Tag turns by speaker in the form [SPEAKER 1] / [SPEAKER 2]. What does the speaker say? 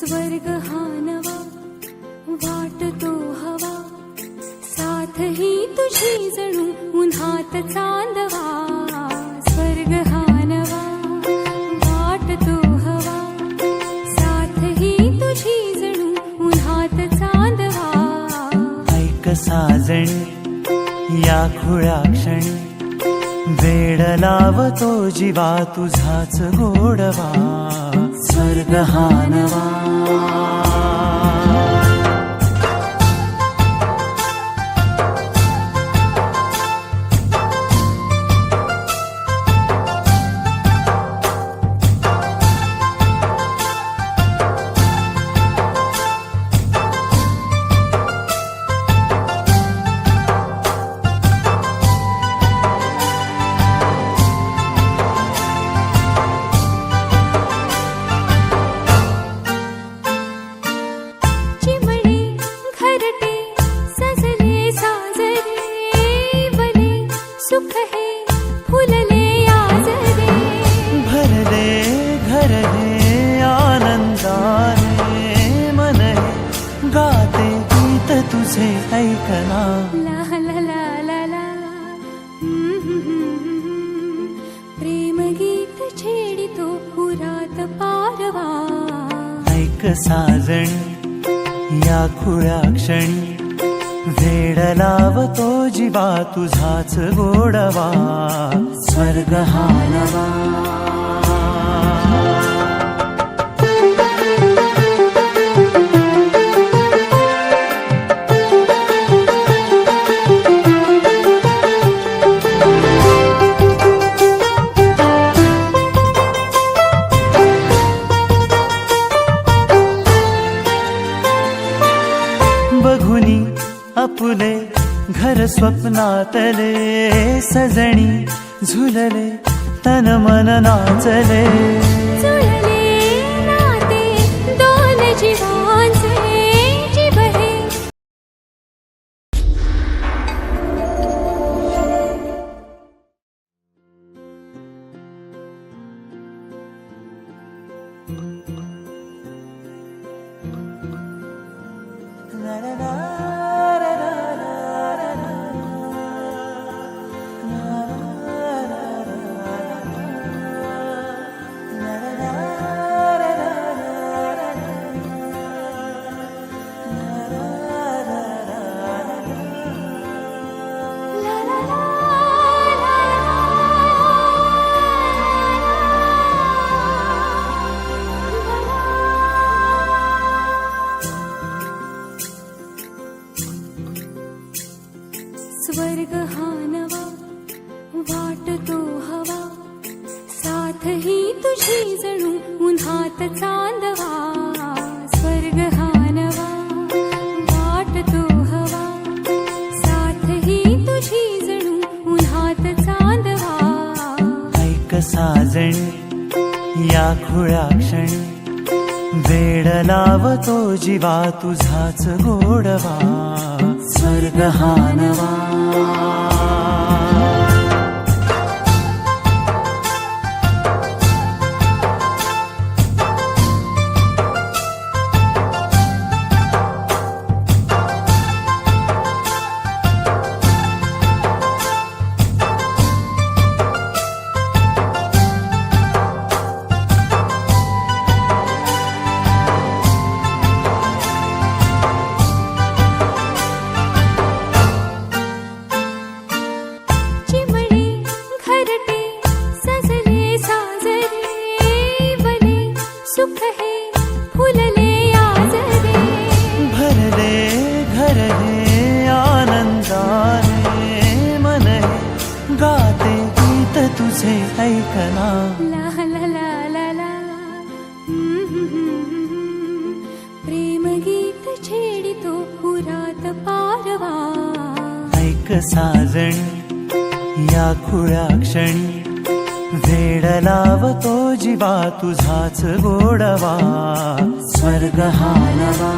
[SPEAKER 1] स्वर्ग हा नवा वाटतो हवा, साथ ही तुझी जणू उन्हात चांदवा. स्वर्ग हा नवा वाटतो हवा, साथ ही तुझी जणू उन्हात चांदवा.
[SPEAKER 2] ऐक साजणी या खुळ्या क्षणी, वेड लावतो जीवा तुझाच गोडवा. स्वर्ग हा नवा.
[SPEAKER 1] सुख है फुलले आजरे,
[SPEAKER 2] भरले घर हे आनंदाने. मन हे गाते गीत तुझे ऐकना.
[SPEAKER 1] ला ला ला ला ला. प्रेम गीत छेडितो पुरात पारवा.
[SPEAKER 2] ऐक साजणी या खुळ्या क्षणी, वेड लावतो जीवा तुझाच गोडवा. स्वर्ग हा नवा. बघुनी आपुले घर स्वप्नातले, सजणी झुलले तन मन नाचले.
[SPEAKER 1] जुळले नाते दोन जीवांचे, जीव हे स्वर्ग हा नवा वाटतो हवा, साथ ही तुझी जणू उन्हात चांदवा. स्वर्ग हा नवा वाटतो हवा, साथ ही तुझी जणू उन्हात चांदवा.
[SPEAKER 2] ऐक साजणी या खुळ्या क्षणी, वेड लावतो जीवा तुझाच गोडवा. स्वर्ग हा नवा.
[SPEAKER 1] सुख है फुलले आजरे,
[SPEAKER 2] भरले घर हे आनंदाने. मन हे गाते गीत तुझे ऐकना.
[SPEAKER 1] ला ला ला ला ला. प्रेम गीत छेडितो पुरात पारवा.
[SPEAKER 2] ऐक साजणी या खुळ्या क्षणी, वेड लावतो जीवा तुझाच गोडवा. स्वर्ग हा नवा.